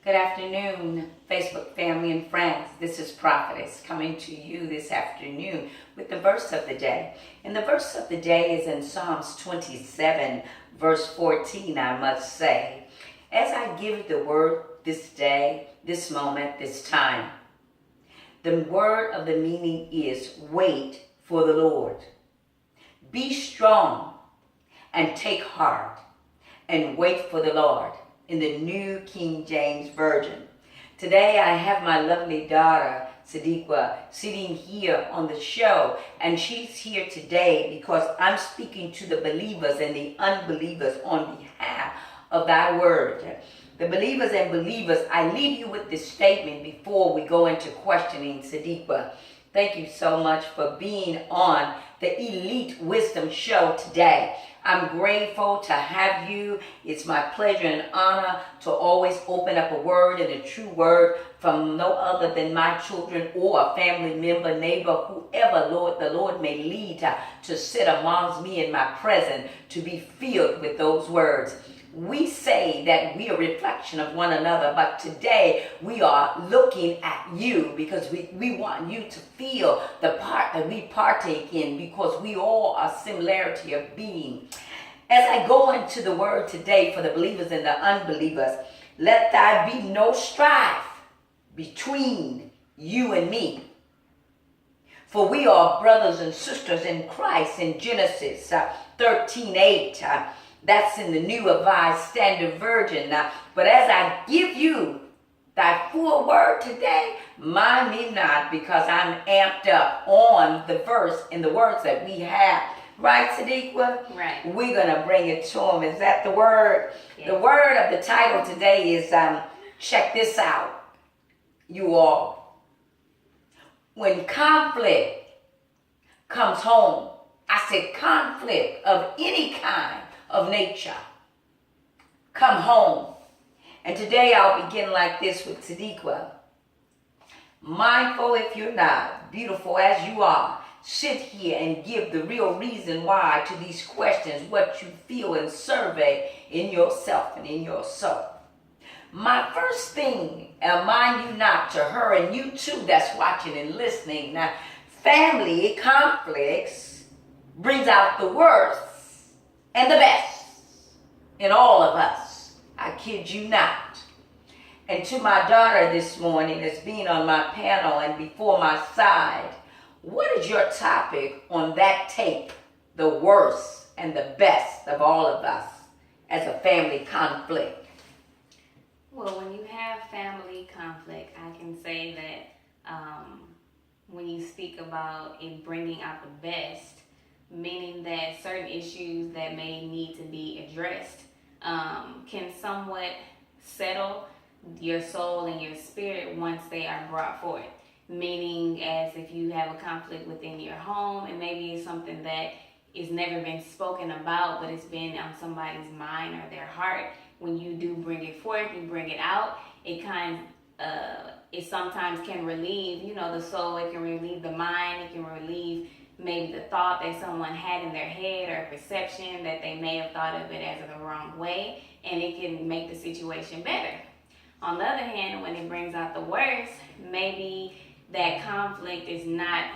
Good afternoon, Facebook family and friends. This is Prophetess coming to you this afternoon with the verse of the day. And the verse of the day is in Psalms 27, verse 14, I must say. As I give the word this day, this moment, this time, the word of the meaning is wait for the Lord. Be strong and take heart and wait for the Lord. In the New King James Version. Today I have my lovely daughter, Saadiqah, sitting here on the show, and she's here today because I'm speaking to the believers and the unbelievers on behalf of thy word. The believers and believers, I leave you with this statement before we go into questioning Saadiqah. Thank you so much for being on the Elite Wisdom Show today. I'm grateful to have you. It's my pleasure and honor to always open up a word and a true word from no other than my children or a family member, neighbor, whoever the Lord may lead to sit amongst me in my presence to be filled with those words. We say that we are a reflection of one another, but today we are looking at you because we want you to feel the part that we partake in because we all are similarity of being. As I go into the word today for the believers and the unbelievers, let there be no strife between you and me. For we are brothers and sisters in Christ in Genesis 13:8. That's in the New Revised Standard Version. But as I give you thy full word today, mind me not, because I'm amped up on the verse and the words that we have. Right, Saadiqah? Right. We're going to bring it to him. Is that the word? Yes. The word of the title today is, check this out, you all. When conflict comes home, I said conflict of any kind of nature, come home. And today I'll begin like this with Saadiqah. Mindful if you're not, beautiful as you are, sit here and give the real reason why to these questions, what you feel, and survey in yourself and in your soul. My first thing, mind you not, to her and you too that's watching and listening, now, family conflicts brings out the worst and the best in all of us. I kid you not. And to my daughter this morning that's being on my panel and before my side, what is your topic on that tape, the worst and the best of all of us as a family conflict? Well, when you have family conflict, I can say that when you speak about it bringing out the best, meaning that certain issues that may need to be addressed can somewhat settle your soul and your spirit once they are brought forth. Meaning, as if you have a conflict within your home and maybe it's something that is never been spoken about, but it's been on somebody's mind or their heart. When you do bring it forth, you bring it out, it sometimes can relieve, the soul. It can relieve the mind. It can relieve maybe the thought that someone had in their head or perception that they may have thought of it as the wrong way, and it can make the situation better. On the other hand, when it brings out the worst, maybe that conflict is not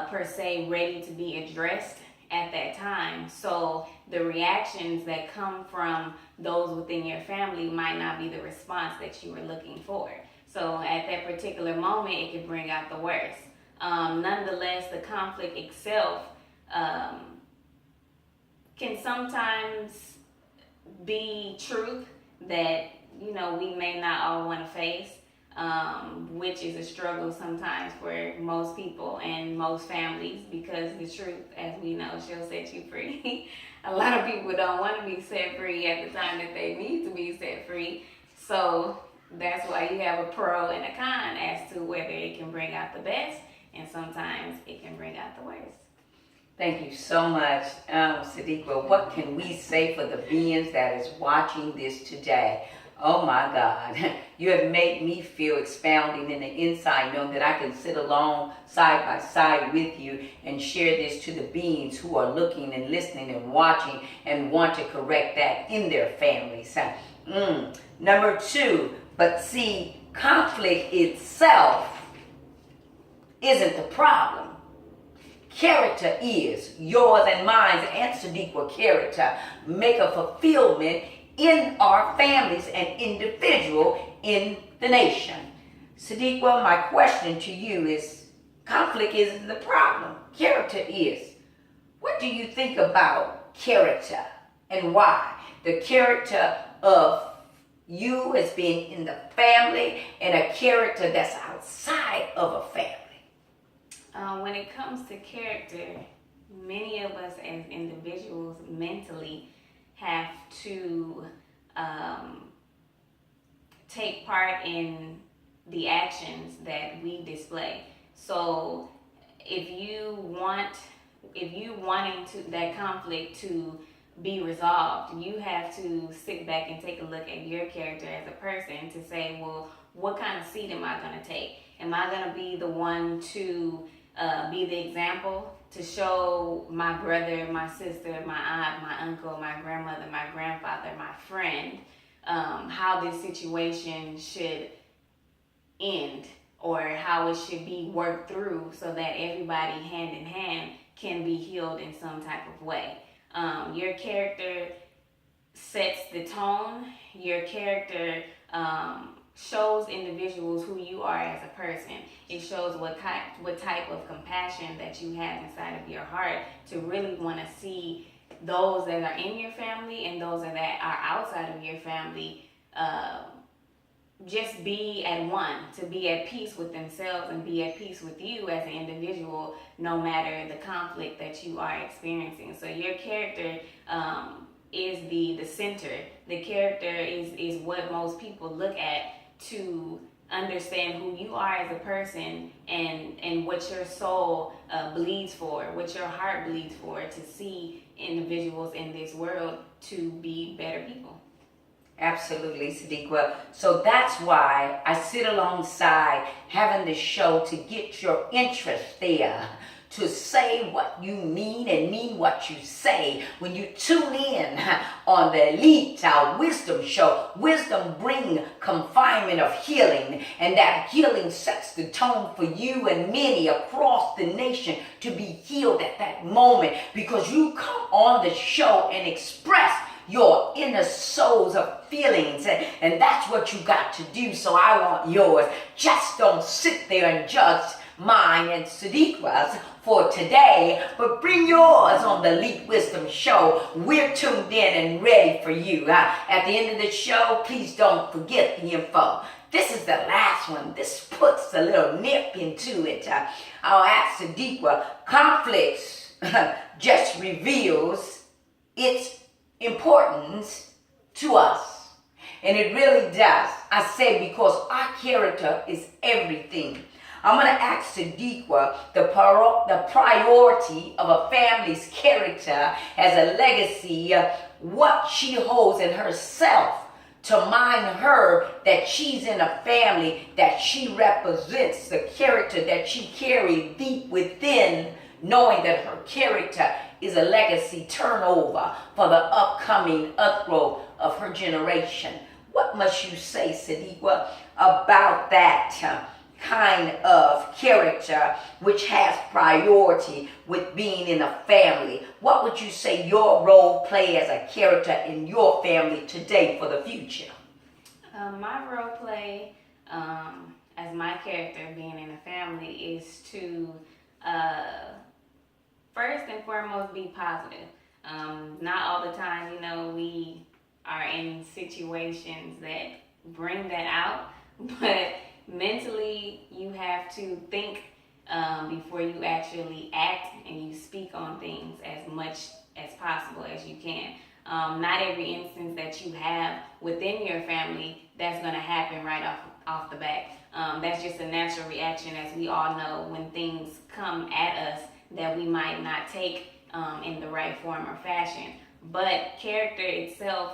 per se ready to be addressed at that time. So the reactions that come from those within your family might not be the response that you were looking for. So at that particular moment, it can bring out the worst. Nonetheless, the conflict itself can sometimes be truth that, we may not all want to face, which is a struggle sometimes for most people and most families, because the truth, as we know, she'll set you free. A lot of people don't want to be set free at the time that they need to be set free. So that's why you have a pro and a con as to whether it can bring out the best, and sometimes it can bring out the worst. Thank you so much, Saadiqah. What can we say for the beings that is watching this today? Oh my God, you have made me feel expounding in the inside, knowing that I can sit along side by side with you and share this to the beings who are looking and listening and watching and want to correct that in their families. Number two, but see, conflict itself isn't the problem. Character is. Yours and mine and Saadiqah character make a fulfillment in our families and individual in the nation. Saadiqah, my question to you is, conflict isn't the problem. Character is. What do you think about character and why? The character of you as being in the family and a character that's outside of a family. When it comes to character, many of us as individuals mentally have to take part in the actions that we display. So if you wanting to that conflict to be resolved, you have to sit back and take a look at your character as a person to say, well, what kind of seat am I going to take? Am I going to be the one to be the example to show my brother, my sister, my aunt, my uncle, my grandmother, my grandfather, my friend, how this situation should end or how it should be worked through so that everybody hand in hand can be healed in some type of way. Your character sets the tone. Your character shows individuals who you are as a person. It shows what type of compassion that you have inside of your heart to really want to see those that are in your family and those that are outside of your family just be at one, to be at peace with themselves and be at peace with you as an individual, no matter the conflict that you are experiencing. So your character is the center. The character is what most people look at to understand who you are as a person and what your soul bleeds for, what your heart bleeds for, to see individuals in this world to be better people. Absolutely, Saadiqah. So that's why I sit alongside having this show to get your interest there, to say what you mean and mean what you say. When you tune in on the Elite, our wisdom show, wisdom bring confinement of healing, and that healing sets the tone for you and many across the nation to be healed at that moment, because you come on the show and express your inner souls of feelings, and that's what you got to do. So I want yours. Just don't sit there and judge mine and Saadiqah's for today, but bring yours on the Elite Wisdom Show. We're tuned in and ready for you. At the end of the show, please don't forget the info. This is the last one. This puts a little nip into it. I'll ask Saadiqah, conflicts just reveals its importance to us. And it really does. I say because our character is everything. I'm going to ask Saadiqah the priority of a family's character as a legacy, what she holds in herself to mind her that she's in a family, that she represents the character that she carries deep within, knowing that her character is a legacy turnover for the upcoming upgrowth of her generation. What must you say, Saadiqah, about that kind of character which has priority with being in a family? What would you say your role play as a character in your family today for the future? My role play as my character being in a family is to first and foremost be positive. Not all the time, we are in situations that bring that out, but mentally you have to think before you actually act, and you speak on things as much as possible as you can. Not every instance that you have within your family that's going to happen right off the bat. That's just a natural reaction, as we all know, when things come at us that we might not take in the right form or fashion. But character itself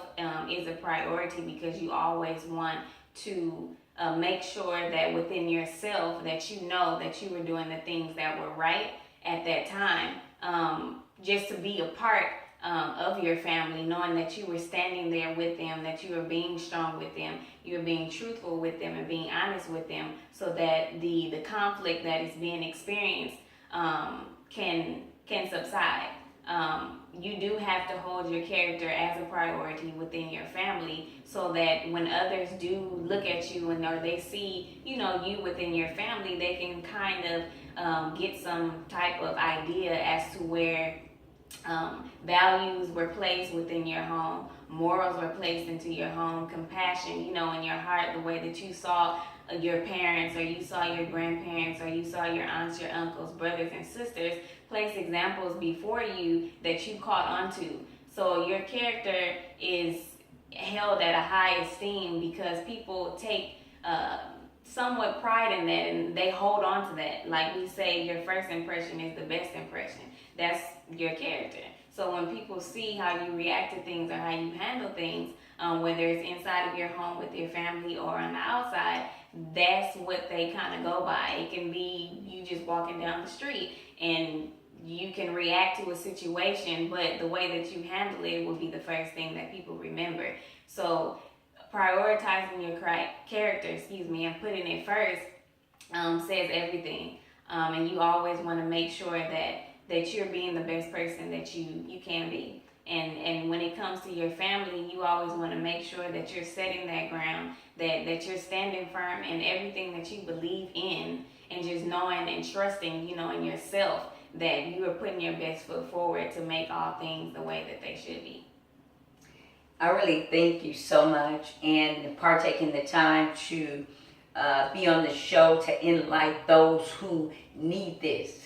is a priority, because you always want to make sure that within yourself that you know that you were doing the things that were right at that time, just to be a part of your family, knowing that you were standing there with them, that you were being strong with them, you were being truthful with them and being honest with them, so that the conflict that is being experienced can subside. You do have to hold your character as a priority within your family, so that when others do look at you or they see, you within your family, they can kind of get some type of idea as to where values were placed within your home, morals were placed into your home, compassion, in your heart, the way that you saw your parents, or you saw your grandparents, or you saw your aunts, your uncles, brothers and sisters place examples before you that you caught onto. So your character is held at a high esteem because people take somewhat pride in that, and they hold on to that. Like we say, your first impression is the best impression. That's your character. So when people see how you react to things or how you handle things, whether it's inside of your home with your family or on the outside, that's what they kind of go by. It can be you just walking down the street and you can react to a situation, but the way that you handle it will be the first thing that people remember. So prioritizing your character, and putting it first says everything. And you always want to make sure that you're being the best person that you can be. And when it comes to your family, you always want to make sure that you're setting that ground, that you're standing firm in everything that you believe in, and just knowing and trusting, in yourself, that you are putting your best foot forward to make all things the way that they should be. I really thank you so much, and partaking the time to be on the show to enlighten those who need this.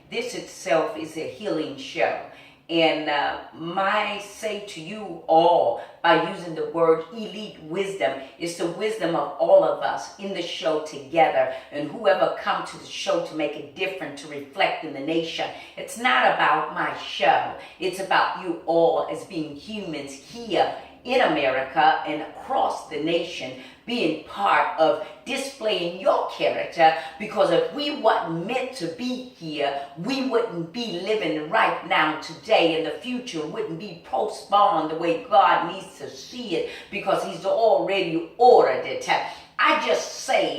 This itself is a healing show. And my say to you all, by using the word elite wisdom, is the wisdom of all of us in the show together, and whoever come to the show to make a difference, to reflect in the nation. It's not about my show. It's about you all as being humans here in America and across the nation, being part of displaying your character, because if we wasn't meant to be here, we wouldn't be living right now today, and the future wouldn't be postponed the way God needs to see it, because he's already ordered it. I just say,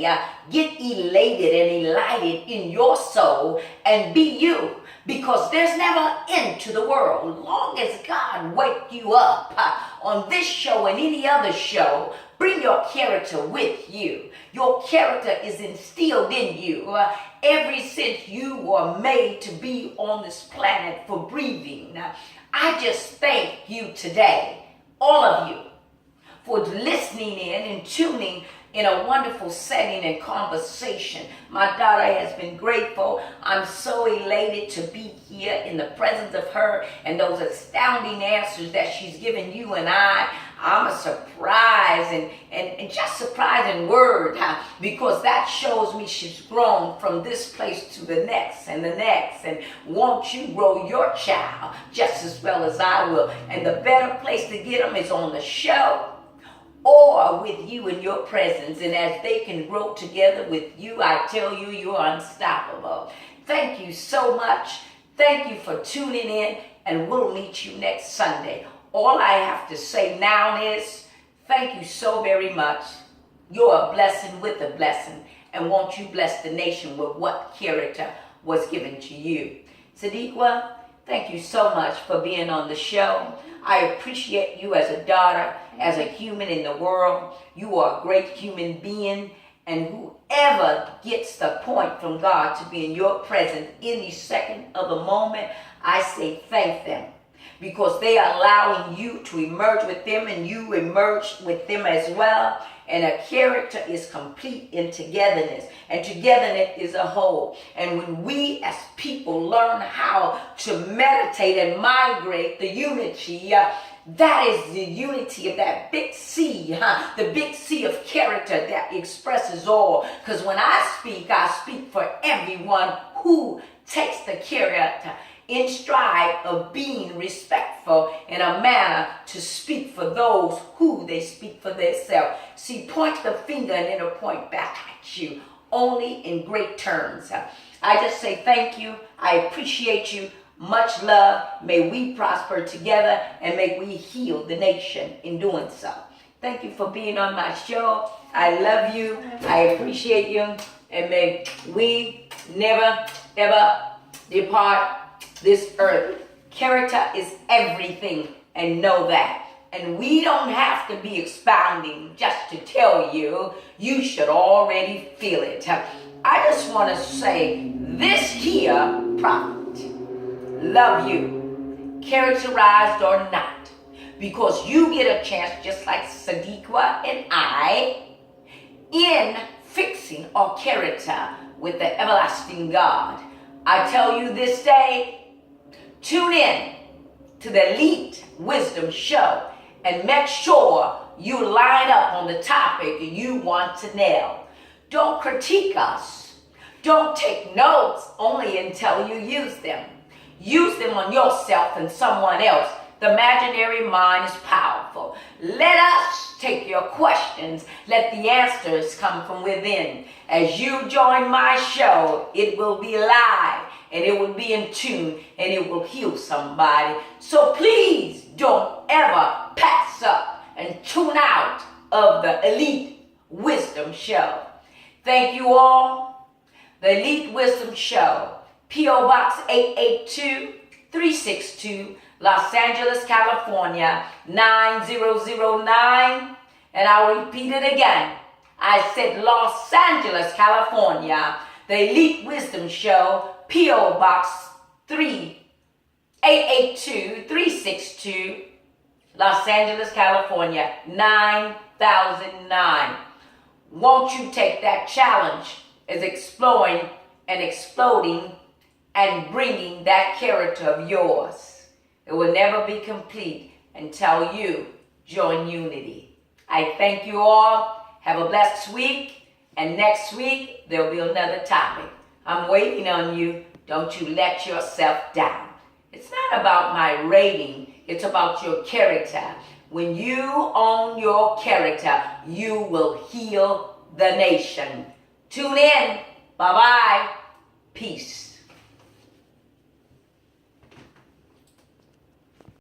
get elated and delighted in your soul and be you, because there's never end to the world. Long as God wake you up on this show and any other show, bring your character with you. Your character is instilled in you ever since you were made to be on this planet for breathing. I just thank you today, all of you, for listening in and tuning in a wonderful setting and conversation. My daughter has been grateful. I'm so elated to be here in the presence of her and those astounding answers that she's given you and I. I'm a surprise and just surprising word, because that shows me she's grown from this place to the next and the next. And won't you grow your child just as well as I will? And the better place to get them is on the show, or with you in your presence. And as they can grow together with you, I tell you, you're unstoppable. Thank you so much. Thank you for tuning in, and we'll meet you next Sunday. All I have to say now is thank you so very much. You're a blessing with a blessing, and won't you bless the nation with what character was given to you. Saadiqah, thank you so much for being on the show. I appreciate you as a daughter, as a human in the world. You are a great human being, and whoever gets the point from God to be in your presence any second of the moment, I say thank them, because they are allowing you to emerge with them, and you emerge with them as well. And a character is complete in togetherness, and togetherness is a whole. And when we as people learn how to meditate and migrate the unity, that is the unity of that big C, the big C of character that expresses all. Because when I speak for everyone who takes the character in stride of being respectful in a manner to speak for those who they speak for themselves. See, point the finger and it'll point back at you, only in great terms. I just say thank you. I appreciate you. Much love. May we prosper together and may we heal the nation in doing so. Thank you for being on my show. I love you. I appreciate you. And may we never, ever depart this earth. Character is everything, and know that. And we don't have to be expounding just to tell you. You should already feel it. I just want to say this here, prophet, love you, characterized or not, because you get a chance, just like Saadiqah and I, in fixing our character with the everlasting God. I tell you this day, tune in to the Elite Wisdom Show and make sure you line up on the topic you want to nail. Don't critique us. Don't take notes only until you use them. Use them on yourself and someone else. The imaginary mind is powerful. Let us take your questions. Let the answers come from within. As you join my show, it will be live and it will be in tune and it will heal somebody. So please don't ever pass up and tune out of the Elite Wisdom Show. Thank you all. The Elite Wisdom Show, P.O. Box 882-362, Los Angeles, California, 9009. And I'll repeat it again. I said Los Angeles, California. The Elite Wisdom Show, P.O. Box 882-362, Los Angeles, California, 9009. Won't you take that challenge as exploring and exploding and bringing that character of yours? It will never be complete until you join unity. I thank you all. Have a blessed week. And next week, there'll be another topic. I'm waiting on you. Don't you let yourself down. It's not about my rating. It's about your character. When you own your character, you will heal the nation. Tune in. Bye-bye. Peace.